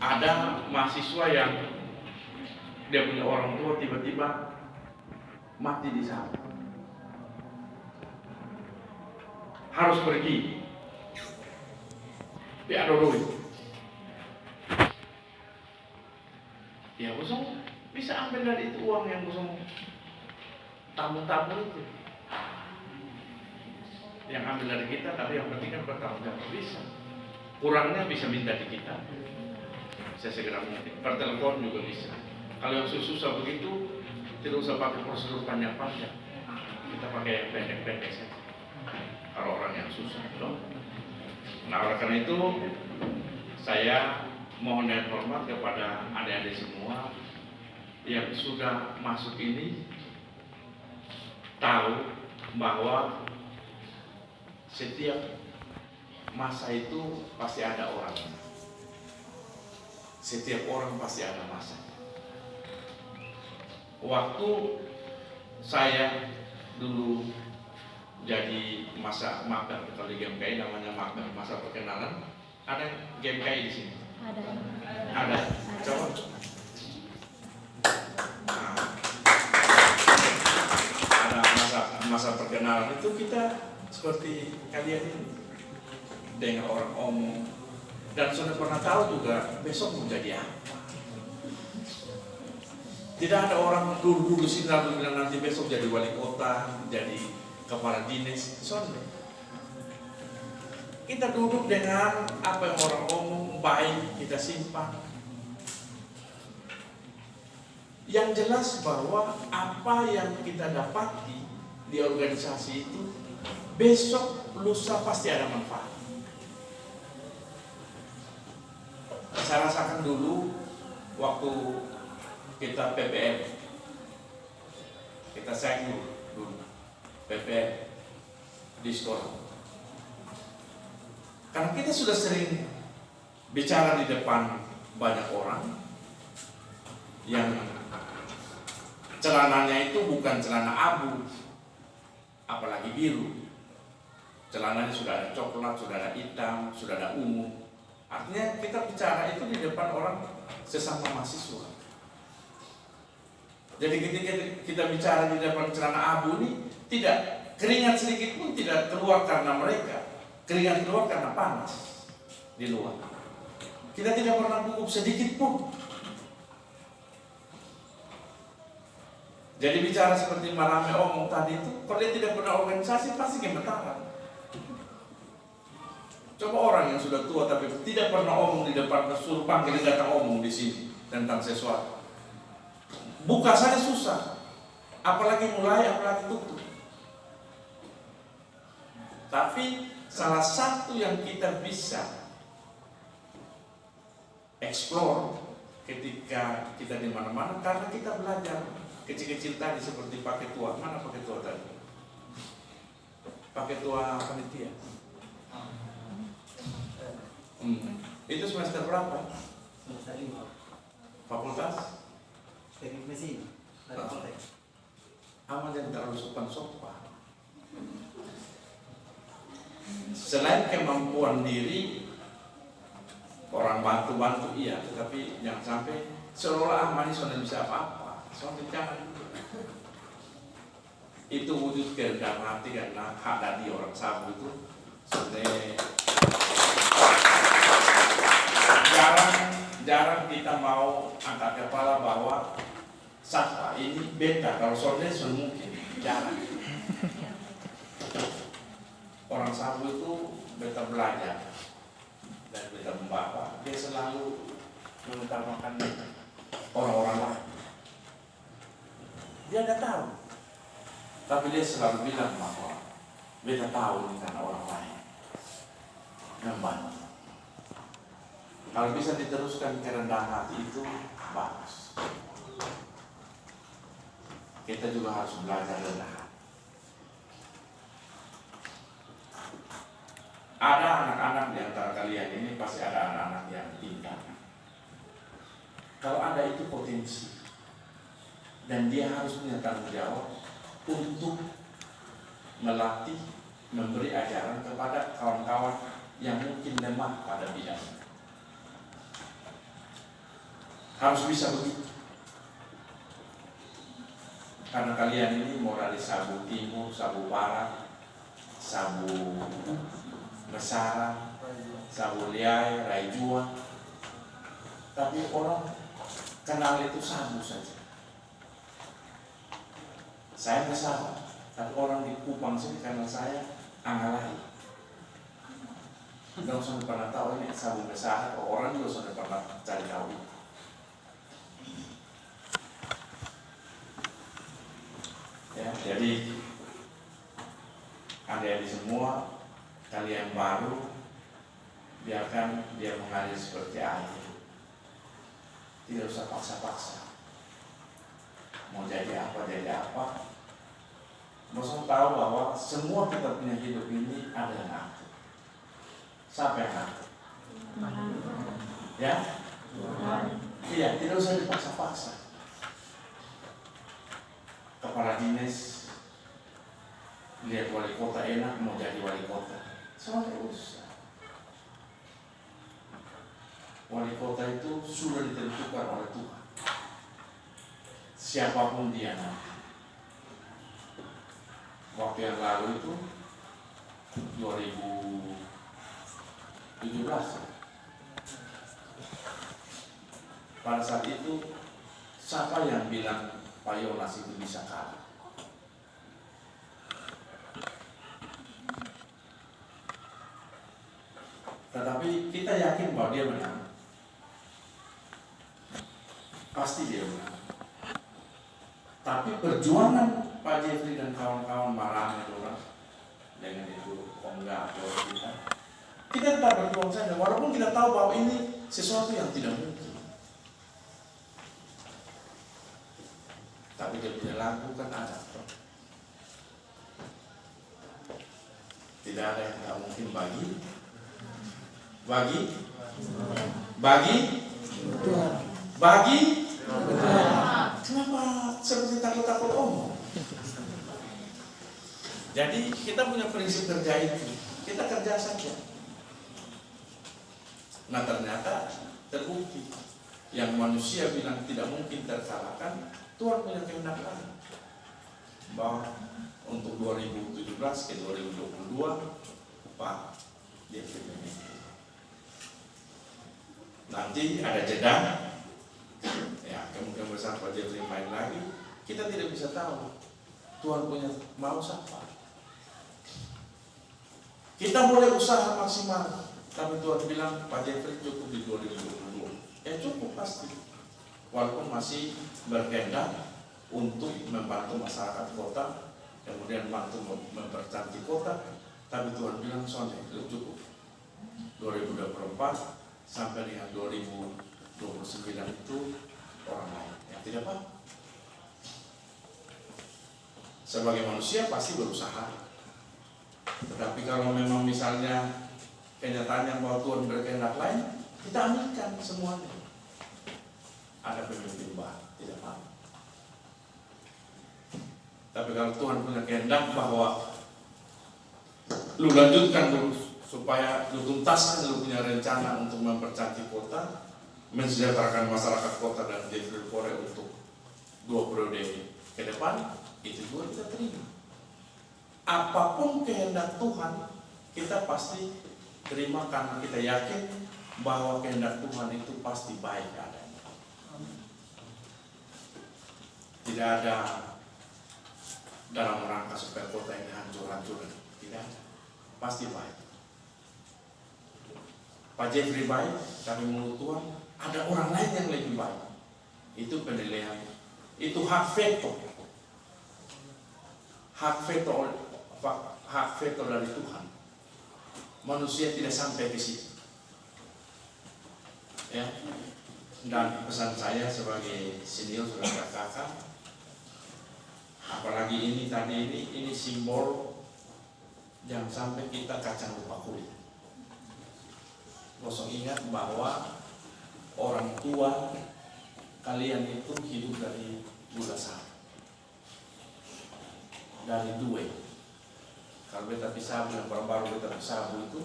ada mahasiswa yang dia punya orang tua tiba-tiba mati di sana, harus pergi, dia ada duit, ya kosong bisa ambil dari itu uang yang kosong tamu-tamu itu, yang ambil dari kita, tapi yang penting kan bertanggung jawab bisa. Kurangnya bisa minta di kita, saya segera mungkin per telepon juga bisa. Kalau yang susah begitu tidak usah pakai prosedur panjang-panjang, kita pakai yang pendek-pendek saja. Kalau orang yang susah, loh. Nah, oleh karena itu saya mohon dan hormat kepada adik-adik semua yang sudah masuk ini, tahu bahwa setiap masa itu pasti ada orang. Setiap orang pasti ada masa. Waktu saya dulu jadi masa magang, kalau di GMKI namanya magang, masa perkenalan. Ada GMKI di sini? Ada. Coba. Nah, ada masa perkenalan itu kita seperti kalian ini, dengan orang omong, dan sudah pernah tahu juga besok mau jadi apa. Tidak ada orang dulu sini lalu bilang nanti besok jadi wali kota, jadi kepala dinas. Soalnya kita duduk dengan apa yang orang omong, baik kita simpan. Yang jelas bahwa apa yang kita dapati di organisasi itu besok lusa pasti ada manfaat. Saya rasakan dulu waktu kita PPL, kita sayang dulu PPL di sekolah. Karena kita sudah sering bicara di depan banyak orang yang celananya itu bukan celana abu, apalagi biru. Celananya sudah ada coklat, sudah ada hitam, sudah ada ungu. Artinya kita bicara itu di depan orang sesama mahasiswa. Jadi ketika kita bicara di depan celana abu ini, tidak keringat sedikit pun tidak keluar karena mereka, keringat keluar karena panas di luar. Kita tidak pernah gugup sedikit pun. Jadi bicara seperti Marame omong tadi itu, kalau dia tidak pernah organisasi pasti gemetaran. Coba orang yang sudah tua tapi tidak pernah omong di depan, suruh panggil datang omong di sini tentang sesuatu. Buka saja susah, apalagi mulai, apalagi tutup. Tapi salah satu yang kita bisa explore ketika kita di mana-mana, karena kita belajar kecil-kecil tadi seperti Pak Ketua. Mana Pak Ketua tadi? Pak Ketua panitia. Itu semester berapa? Semester 5. Fakultas? Teknik mesin. Dari Poltek. Aman yang terlalu sopan-sopan. Selain kemampuan diri, orang bantu-bantu iya, tetapi jangan sampai seolah Aman ini bisa apa-apa. Soalnya jangan. Itu wujud kerendahan hati karena hak dari orang sabu itu sebenarnya jarang kita mau angkat kepala bahwa Sapa ini beta, kalau soalnya mungkin jarang. Orang sabu itu beta belajar dan beta membawa, dia selalu mengutamakan orang-orang lain. Dia nggak tahu, tapi dia selalu bilang bahwa beta tahu ini karena orang lain membantu. Kalau bisa diteruskan kerendahan hati itu bagus. Kita juga harus belajar rendah hati. Ada anak-anak di antara kalian ini, pasti ada anak-anak yang pintar. Kalau ada itu potensi, dan dia harus punya tanggung jawab untuk melatih, memberi ajaran kepada kawan-kawan yang mungkin lemah pada bidang. Harus bisa begitu. Karena kalian ini moralis Sabu Timur, Sabu Barat, Sabu Mesara, Sabu Liai, Raijua. Tapi orang kenal itu Sabu saja. Saya Mesara, tapi orang di Kupang sini kenal saya Angalai. Nggak usah pernah tahu ini Sabu Mesara, orang juga sudah pernah cari tahu itu. Ya, jadi adik-adik semua, kalian baru, biarkan dia mengalir seperti air. Tidak usah paksa-paksa. Mau jadi apa, Maksudnya tahu bahwa semua kita punya hidup ini ada yang ngatur. Siapa yang ngatur? Ya? Iya, tidak usah dipaksa-paksa. Kepala dinas lihat wali kota enak, mau jadi wali kota. Semua tidak usah. Wali kota itu sudah ditentukan oleh Tuhan. Siapapun dia nanti. Waktu yang lalu itu 2017. Pada saat itu siapa yang bilang Pak Yonas itu bisa kalah? Tetapi kita yakin bahwa dia menang. Pasti dia menang. Tapi perjuangan Pak Jeffrey dan kawan-kawan marahnya orang dengan itu enggak kita tetap berjuang saja, walaupun kita tahu bahwa ini sesuatu yang tidak mungkin. Tapi dia punya lagu kan ada. Tidak ada yang tidak mungkin bagi. Kenapa seperti takut-takut omong? Jadi kita punya prinsip kerja itu, kita kerja saja. Nah ternyata terbukti yang manusia bilang tidak mungkin terkalahkan, Tuhan punya kehendak lain. Bahwa untuk 2017 ke 2022 Pak dia pemimpin. Nanti ada jeda, ya kemungkinan besar Pak Jeffrey main lagi. Kita tidak bisa tahu Tuhan punya mau siapa. Kita boleh usaha maksimal, tapi Tuhan bilang Pak Jeffrey cukup di 2022. Ya cukup pasti. Walaupun masih berkehendak untuk membantu masyarakat kota, kemudian membantu mempercantik kota, tapi Tuhan bilang soalnya itu cukup. 2024 sampai dengan 2029 itu orang lain yang tidak apa. Sebagai manusia pasti berusaha. Tetapi kalau memang misalnya kenyataannya bahwa Tuhan berkehendak lain, kita aminkan semuanya. Ada pemimpin baru, tidak apa. Tapi kalau Tuhan punya kehendak bahwa lu lanjutkan dulu supaya lu tuntaskan, lu punya rencana untuk mempercantik kota, mensejahterakan masyarakat kota dan Jeffrey Pore untuk 2 periode ke depan, itu juga kita terima. Apapun kehendak Tuhan, kita pasti terima karena kita yakin bahwa kehendak Tuhan itu pasti baik adanya. Tidak ada dalam rangka supaya kota ini hancur-hancuran. Tidak ada. Pasti baik. Pak Jeffrey baik, tapi menurut Tuhan ada orang lain yang lebih baik. Itu penilaian. Itu hak veto. Hak veto dari Tuhan. Manusia tidak sampai ke situ. Ya. Dan pesan saya sebagai senior saudara kakak, apalagi ini tadi ini simbol, jangan sampai kita kacang lupa kulit. Kosong ingat bahwa orang tua kalian itu hidup dari gula sari, dari duwe. Kalau beta pisabu yang baru-baru beta pisabu itu